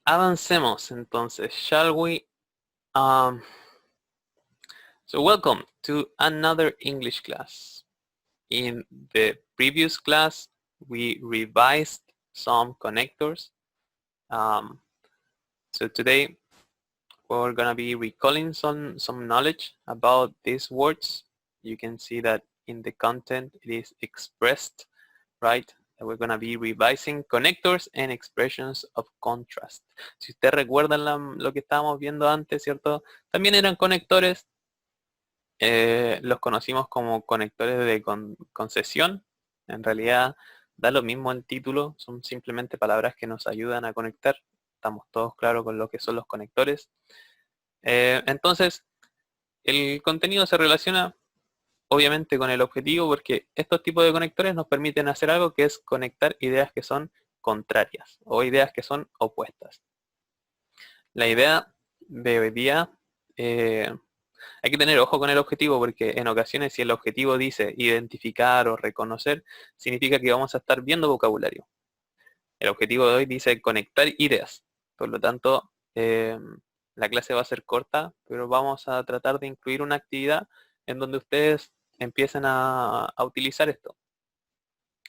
Avancemos entonces, shall we? Um, so welcome to another English class. In the previous class, we revised some connectors. So today, we're gonna be recalling some knowledge about these words. You can see that in the content it is expressed, right? And we're gonna be revising connectors and expressions of contrast. Si ustedes recuerdan lo que estábamos viendo antes, ¿cierto? También eran conectores, los conocimos como conectores de concesión. En realidad da lo mismo el título, son simplemente palabras que nos ayudan a conectar. Estamos todos claros con lo que son los conectores. Entonces, el contenido se relaciona obviamente con el objetivo porque estos tipos de conectores nos permiten hacer algo que es conectar ideas que son contrarias o ideas que son opuestas. La idea de hoy día, hay que tener ojo con el objetivo porque en ocasiones si el objetivo dice identificar o reconocer, significa que vamos a estar viendo vocabulario. El objetivo de hoy dice conectar ideas. Por lo tanto, la clase va a ser corta, pero vamos a tratar de incluir una actividad en donde ustedes empiecen a utilizar esto.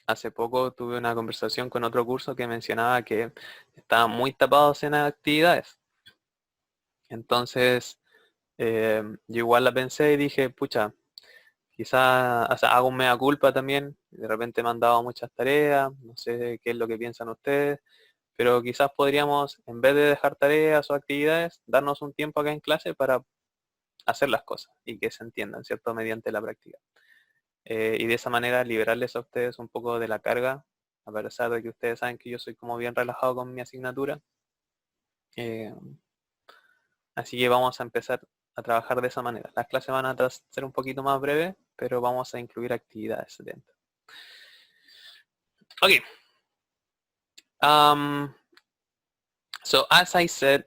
Hace poco tuve una conversación con otro curso que mencionaba que estaban muy tapados en actividades. Entonces, yo igual la pensé y dije, pucha, quizás hago un mea culpa también. De repente me han dado muchas tareas, no sé qué es lo que piensan ustedes. Pero quizás podríamos, en vez de dejar tareas o actividades, darnos un tiempo acá en clase para hacer las cosas y que se entiendan, ¿cierto? Mediante la práctica. Y de esa manera liberarles a ustedes un poco de la carga, a pesar de que ustedes saben que yo soy como bien relajado con mi asignatura. Eh, Así que vamos a empezar a trabajar de esa manera. Las clases van a ser un poquito más breves, pero vamos a incluir actividades dentro. Ok. So as I said,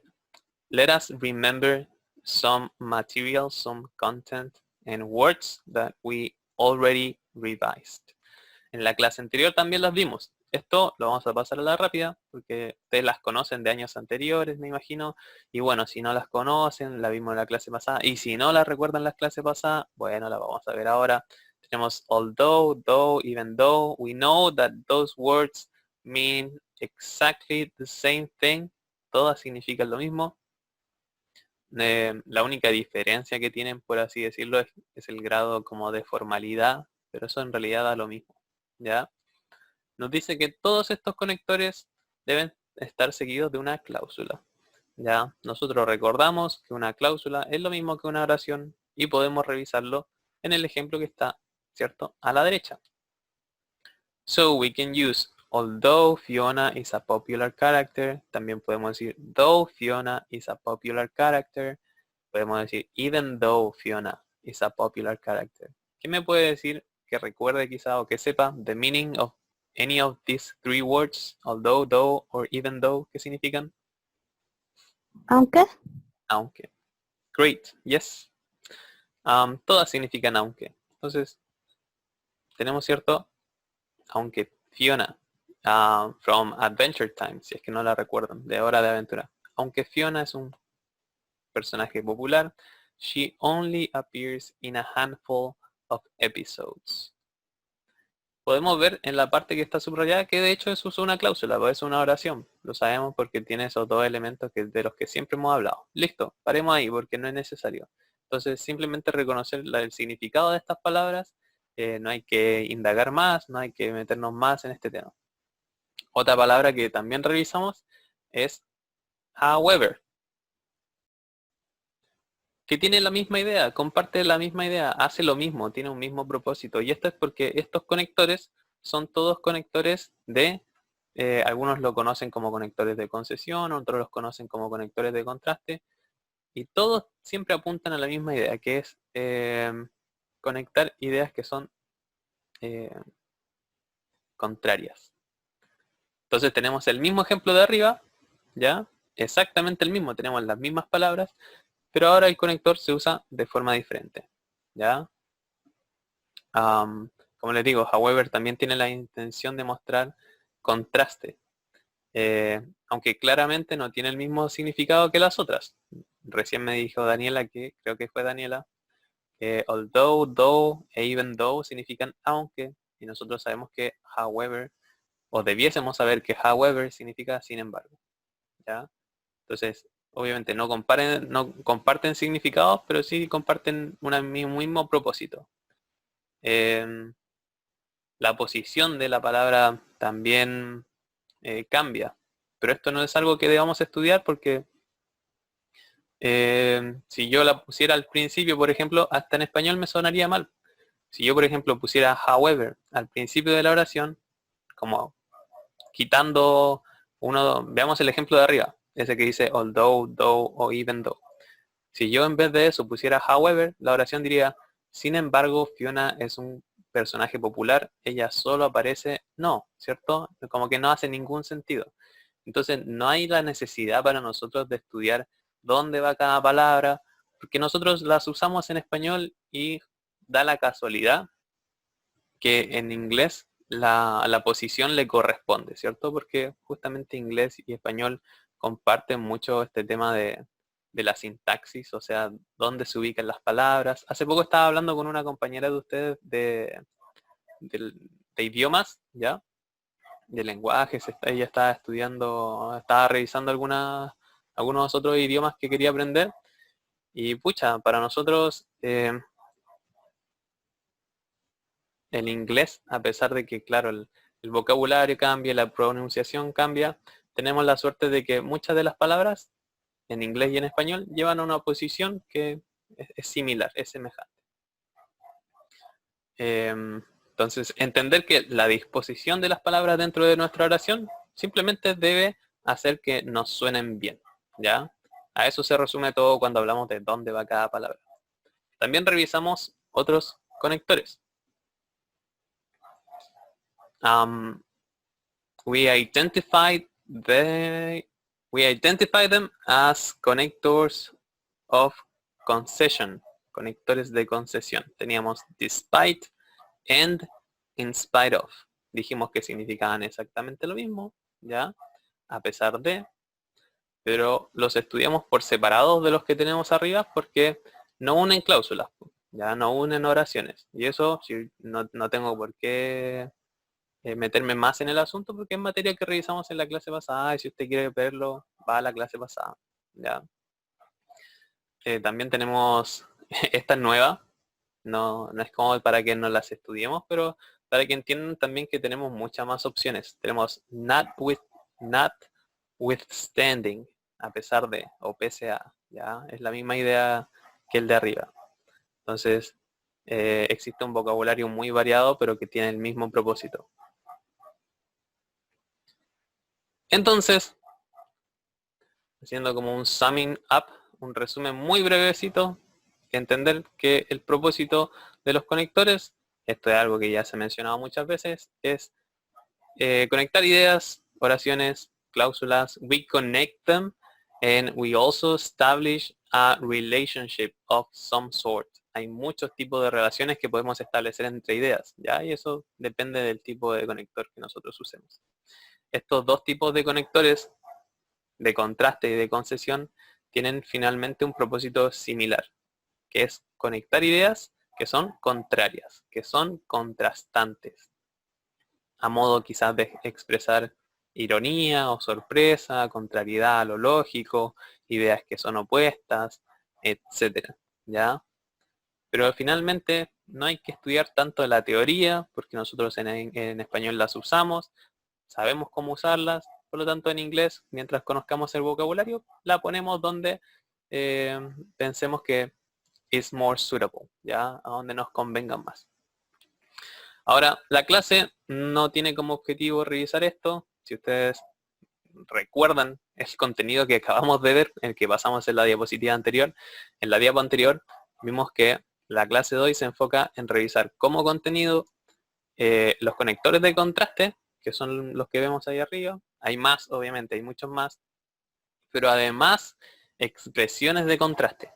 let us remember some material, some content, and words that we already revised. En la clase anterior también las vimos. Esto lo vamos a pasar a la rápida porque ustedes las conocen de años anteriores, me imagino. Y bueno, si no las conocen, la vimos en la clase pasada. Y si no las recuerdan la clase pasada, bueno, la vamos a ver ahora. Tenemos although, though, even though. We know that those words mean exactly the same thing. Todas significan lo mismo. La única diferencia que tienen, por así decirlo, es el grado como de formalidad, pero eso en realidad da lo mismo, ¿ya? Nos dice que todos estos conectores deben estar seguidos de una cláusula, ¿ya? Nosotros recordamos que una cláusula es lo mismo que una oración y podemos revisarlo en el ejemplo que está, ¿cierto?, a la derecha. So we can use although Fiona is a popular character. También podemos decir though Fiona is a popular character. Podemos decir even though Fiona is a popular character. ¿Qué me puede decir que recuerde quizá o que sepa the meaning of any of these three words? Although, though, or even though. ¿Qué significan? Aunque. Aunque. Great. Yes. Todas significan aunque. Entonces, tenemos cierto, aunque Fiona, from Adventure Time, si es que no la recuerdan, de Hora de Aventura. Aunque Fiona es un personaje popular, she only appears in a handful of episodes. Podemos ver en la parte que está subrayada que de hecho eso es una cláusula, o es una oración. Lo sabemos porque tiene esos dos elementos de los que siempre hemos hablado. Listo, paremos ahí porque no es necesario. Entonces simplemente reconocer el significado de estas palabras, no hay que indagar más, no hay que meternos más en este tema. Otra palabra que también revisamos es however, que tiene la misma idea, comparte la misma idea, hace lo mismo, tiene un mismo propósito. Y esto es porque estos conectores son todos conectores de, algunos lo conocen como conectores de concesión, otros los conocen como conectores de contraste, y todos siempre apuntan a la misma idea, que es conectar ideas que son contrarias. Entonces tenemos el mismo ejemplo de arriba, ¿ya? Exactamente el mismo, tenemos las mismas palabras, pero ahora el conector se usa de forma diferente, ¿ya? Como les digo, however también tiene la intención de mostrar contraste. aunque claramente no tiene el mismo significado que las otras. Recién me dijo Daniela, que creo que fue Daniela, que although, though e even though significan aunque, y nosotros sabemos que however, o debiésemos saber que however significa sin embargo, ¿ya? Entonces, obviamente no comparten significados, pero sí comparten un mismo propósito. La posición de la palabra también cambia, pero esto no es algo que debamos estudiar porque si yo la pusiera al principio, por ejemplo, hasta en español me sonaría mal. Si yo, por ejemplo, pusiera however al principio de la oración, como quitando veamos el ejemplo de arriba, ese que dice although, though o even though. Si yo en vez de eso pusiera however, la oración diría, sin embargo, Fiona es un personaje popular, ella solo aparece, no, ¿cierto? Como que no hace ningún sentido. Entonces no hay la necesidad para nosotros de estudiar dónde va cada palabra, porque nosotros las usamos en español y da la casualidad que en inglés la posición le corresponde, ¿cierto? Porque justamente inglés y español comparten mucho este tema de la sintaxis, o sea, dónde se ubican las palabras. Hace poco estaba hablando con una compañera de ustedes de idiomas, ¿ya? De lenguajes, ella estaba estudiando, estaba revisando algunos otros idiomas que quería aprender. Y pucha, para nosotros el inglés, a pesar de que, claro, el vocabulario cambia, la pronunciación cambia, tenemos la suerte de que muchas de las palabras en inglés y en español llevan a una posición que es similar, es semejante. Entonces, entender que la disposición de las palabras dentro de nuestra oración simplemente debe hacer que nos suenen bien, ¿ya? A eso se resume todo cuando hablamos de dónde va cada palabra. También revisamos otros conectores. We identify them as connectors of concession, conectores de concesión. Teníamos despite and in spite of. Dijimos que significaban exactamente lo mismo, ¿ya? A pesar de, pero los estudiamos por separados de los que tenemos arriba porque no unen cláusulas, ya no unen oraciones. Y eso si no tengo por qué meterme más en el asunto porque es materia que revisamos en la clase pasada y si usted quiere verlo, va a la clase pasada. ¿Ya? También tenemos esta nueva, no es como para que no las estudiemos, pero para que entiendan también que tenemos muchas más opciones. Tenemos notwithstanding, a pesar de, o pese a, ¿ya? Es la misma idea que el de arriba. Entonces, existe un vocabulario muy variado, pero que tiene el mismo propósito. Entonces, haciendo como un summing up, un resumen muy brevecito, entender que el propósito de los conectores, esto es algo que ya se ha mencionado muchas veces, es conectar ideas, oraciones, cláusulas. We connect them and we also establish a relationship of some sort. Hay muchos tipos de relaciones que podemos establecer entre ideas, ¿ya? Y eso depende del tipo de conector que nosotros usemos. Estos dos tipos de conectores de contraste y de concesión tienen finalmente un propósito similar, que es conectar ideas que son contrarias, que son contrastantes, a modo quizás de expresar ironía o sorpresa, contrariedad a lo lógico, ideas que son opuestas, etcétera, ¿ya? Pero finalmente no hay que estudiar tanto la teoría, porque nosotros en español las usamos, sabemos cómo usarlas, por lo tanto en inglés, mientras conozcamos el vocabulario, la ponemos donde pensemos que is more suitable, ya, a donde nos convenga más. Ahora, la clase no tiene como objetivo revisar esto. Si ustedes recuerdan el contenido que acabamos de ver, el que pasamos en la diapositiva anterior, en la diapo anterior vimos que la clase de hoy se enfoca en revisar como contenido los conectores de contraste, que son los que vemos ahí arriba. Hay más, obviamente, hay muchos más. Pero además, expresiones de contraste.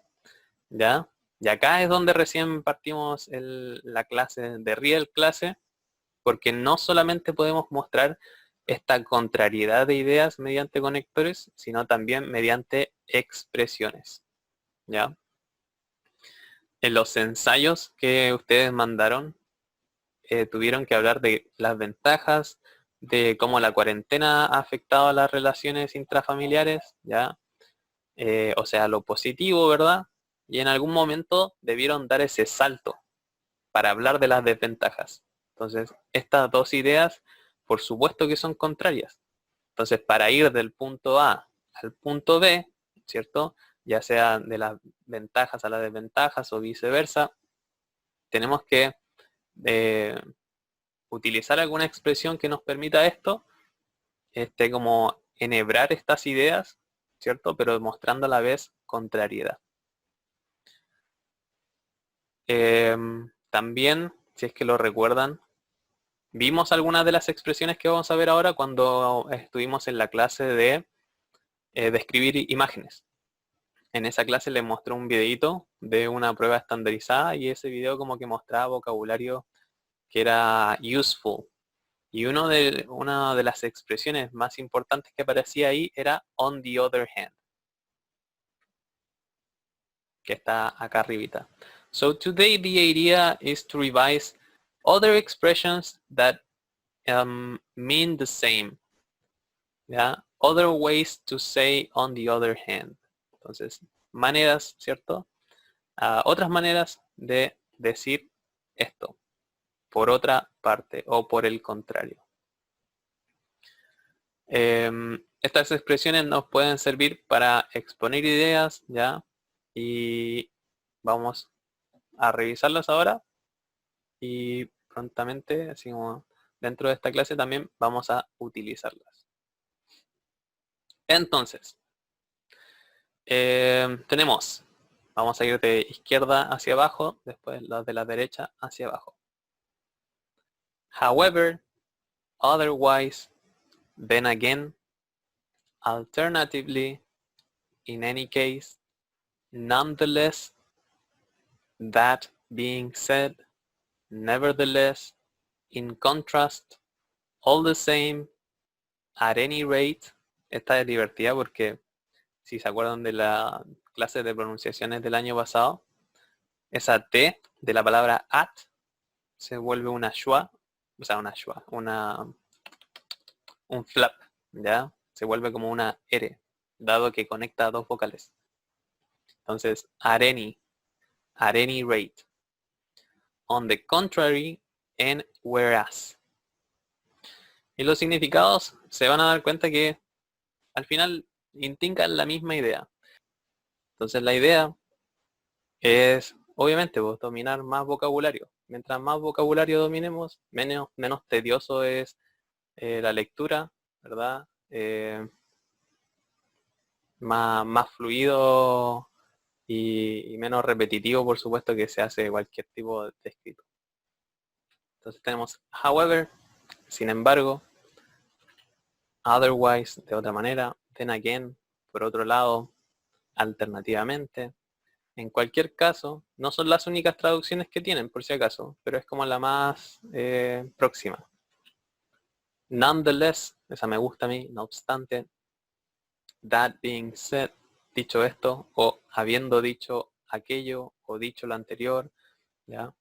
¿Ya? Y acá es donde recién partimos la clase de Real clase, porque no solamente podemos mostrar esta contrariedad de ideas mediante conectores, sino también mediante expresiones, ¿ya? En los ensayos que ustedes mandaron, tuvieron que hablar de las ventajas, de cómo la cuarentena ha afectado a las relaciones intrafamiliares, ¿ya? O sea, lo positivo, ¿verdad? Y en algún momento debieron dar ese salto para hablar de las desventajas. Entonces, estas dos ideas, por supuesto que son contrarias. Entonces, para ir del punto A al punto B, ¿cierto? Ya sea de las ventajas a las desventajas o viceversa, tenemos que utilizar alguna expresión que nos permita esto, como enhebrar estas ideas, ¿cierto? Pero demostrando a la vez contrariedad. También, si es que lo recuerdan, vimos algunas de las expresiones que vamos a ver ahora cuando estuvimos en la clase de describir imágenes. En esa clase les mostré un videito de una prueba estandarizada y ese video como que mostraba vocabulario que era useful. Y una de las expresiones más importantes que aparecía ahí era on the other hand, que está acá arribita. So today the idea is to revise other expressions that mean the same. ¿Ya? Other ways to say on the other hand. Entonces, maneras, ¿cierto? Otras maneras de decir esto. Por otra parte o por el contrario. Estas expresiones nos pueden servir para exponer ideas, ¿ya? Y vamos a revisarlas ahora y prontamente, así como dentro de esta clase también vamos a utilizarlas. Entonces, tenemos, vamos a ir de izquierda hacia abajo, después los de la derecha hacia abajo. However, otherwise, then again, alternatively, in any case, nonetheless, that being said, nevertheless, in contrast, all the same, at any rate. Esta es divertida porque si se acuerdan de la clase de pronunciaciones del año pasado, esa T de la palabra at se vuelve una schwa, o sea, una schwa, un flap, ¿ya? Se vuelve como una R, dado que conecta dos vocales. Entonces, at any rate. On the contrary, and whereas. Y los significados se van a dar cuenta que al final indican la misma idea. Entonces la idea es, obviamente, pues, dominar más vocabulario. Mientras más vocabulario dominemos, menos tedioso es la lectura, ¿verdad? Más fluido y menos repetitivo, por supuesto, que se hace cualquier tipo de escrito. Entonces tenemos however, sin embargo, otherwise, de otra manera, then again, por otro lado, alternativamente. En cualquier caso, no son las únicas traducciones que tienen, por si acaso, pero es como la más próxima. Nonetheless, esa me gusta a mí, no obstante. That being said, dicho esto, o habiendo dicho aquello, o dicho lo anterior, ¿ya?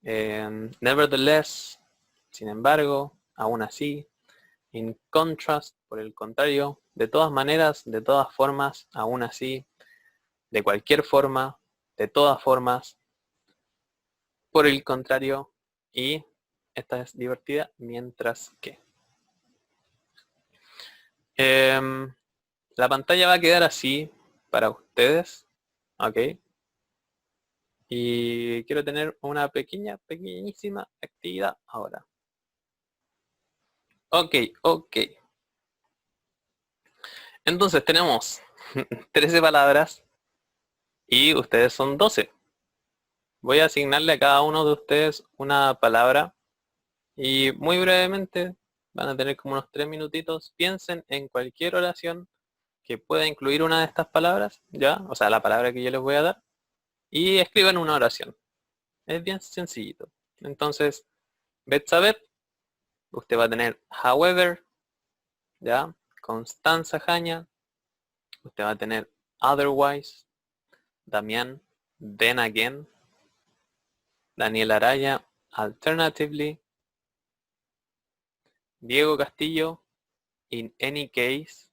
Nevertheless, sin embargo, aún así. In contrast, por el contrario, de todas maneras, de todas formas, aún así, de cualquier forma, de todas formas, por el contrario, y esta es divertida, mientras que. La pantalla va a quedar así para ustedes, ¿ok? Y quiero tener una pequeñísima actividad ahora. Ok. Entonces tenemos 13 palabras y ustedes son 12. Voy a asignarle a cada uno de ustedes una palabra y muy brevemente van a tener como unos 3 minutitos. Piensen en cualquier oración que pueda incluir una de estas palabras, ¿ya? O sea, la palabra que yo les voy a dar. Y escriban una oración. Es bien sencillito. Entonces, Betsabeth, usted va a tener however, ¿ya? Constanza Jaña, usted va a tener otherwise. Damián, then again. Daniel Araya, alternatively. Diego Castillo, in any case.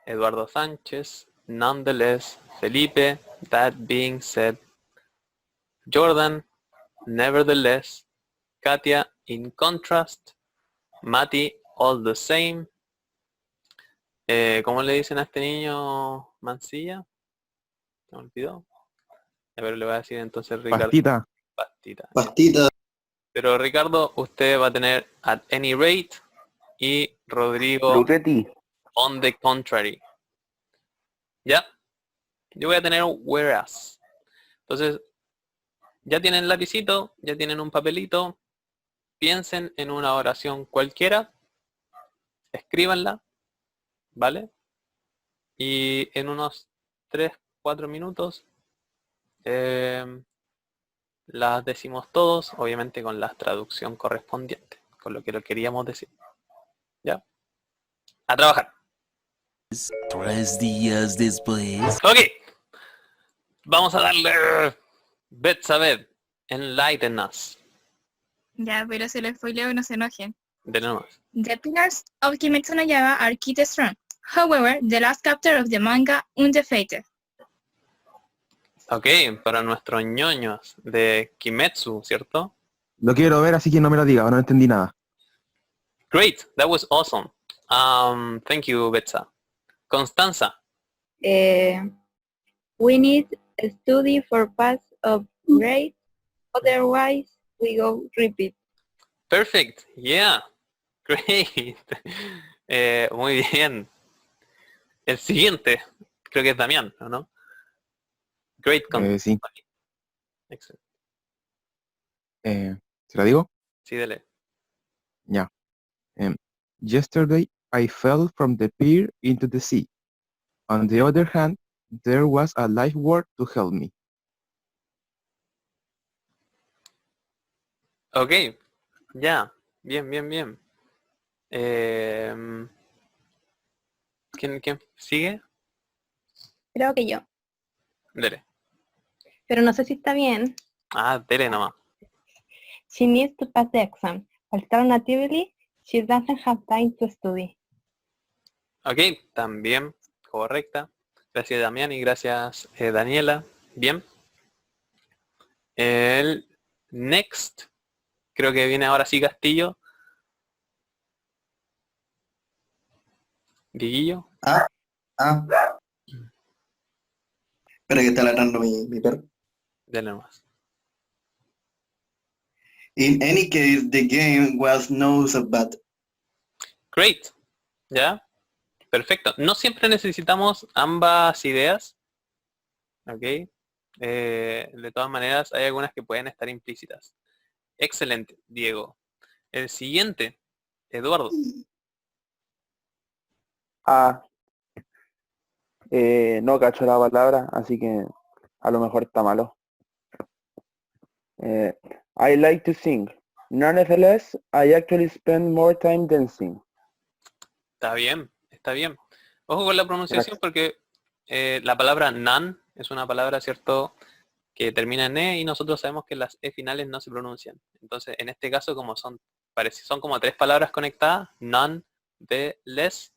Eduardo Sánchez, nonetheless. Felipe, that being said. Jordan, nevertheless. Katia, in contrast. Mati, all the same. ¿Cómo le dicen a este niño Mancilla? Se me olvidó. Pero le voy a decir entonces Ricardo. Pastita. Pastita. Pastita. Pero Ricardo, usted va a tener at any rate y Rodrigo Luchetti. on the contrary. ¿Ya? Yo voy a tener un whereas. Entonces, ya tienen lapicito, ya tienen un papelito. Piensen en una oración cualquiera. Escríbanla. ¿Vale? Y en unos 3-4 minutos las decimos todos, obviamente con la traducción correspondiente, con lo que lo queríamos decir. ¿Ya? A trabajar. 3 días después. Ok. Vamos a darle. Betsabé, enlighten us. Ya, pero se les spoileo y no se enojen. De nuevo. The pillars of Kimetsu no Yaiba are quite strong. However, the last chapter of the manga undefeated. Ok, para nuestros ñoños de Kimetsu, ¿cierto? Lo quiero ver, así que no me lo diga, no entendí nada. Great, that was awesome. Thank you, Betsa. Constanza. We need a study for pass of grade, otherwise we go repeat. Perfect, yeah. Great. Muy bien. El siguiente, creo que es Damián, ¿o no? Great. Sí. Excellent. ¿Se la digo? Sí, dele. Ya. Yesterday I fell from the pier into the sea. On the other hand, there was a lifeguard to help me. Ok, ya. Bien, bien, bien. ¿Quién sigue? Creo que yo, Dele. pero no sé si está bien. Ah, dele nomás. She needs to pass the exam. Alternatively, she doesn't have time to study. Ok, también correcta. Gracias Damián y gracias Daniela. Bien. El next, creo que viene ahora sí Castillo. Diguillo. Espera que está ladrando mi perro. Dale nomás. In any case, the game was no so bad. Great. ¿Ya? Perfecto. No siempre necesitamos ambas ideas. ¿Ok? De todas maneras, hay algunas que pueden estar implícitas. Excelente, Diego. El siguiente, Eduardo. No cacho la palabra, así que a lo mejor está malo. I like to sing. Nonetheless, I actually spend more time dancing. Está bien, está bien. Ojo con la pronunciación Gracias. porque la palabra nan es una palabra, ¿cierto?, que termina en E y nosotros sabemos que las E finales no se pronuncian. Entonces, en este caso, como son como 3 palabras conectadas, none, de, less,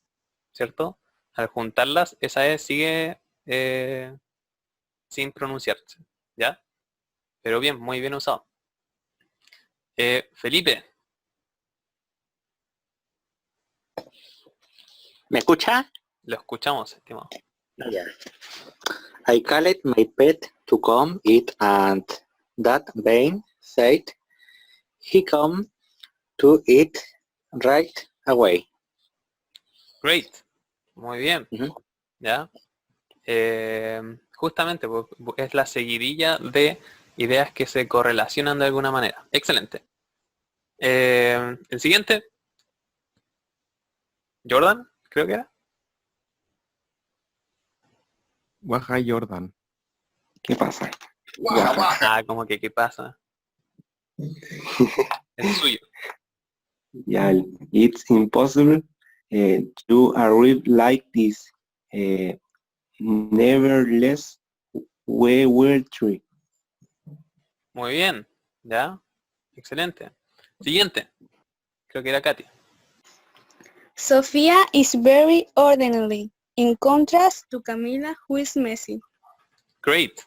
¿cierto? Al juntarlas, esa E sigue sin pronunciarse, ¿ya? Pero bien, muy bien usado. Felipe. ¿Me escucha? Lo escuchamos, estimado. Yeah. I called my pet to come eat and that being said, he come to eat right away. Great. Muy bien. Ujú. ¿Ya? Justamente es la seguidilla de ideas que se correlacionan de alguna manera. Excelente. El siguiente. Jordan, creo que era. Waja Jordan. ¿Qué pasa? Ah, como que qué pasa. Es suyo. Yeah, it's impossible do a read like this. Nevertheless, we were three. Muy bien, ¿ya? Excelente. Siguiente. Creo que era Katy. Sophia is very orderly, in contrast to Camila, who is messy. Great.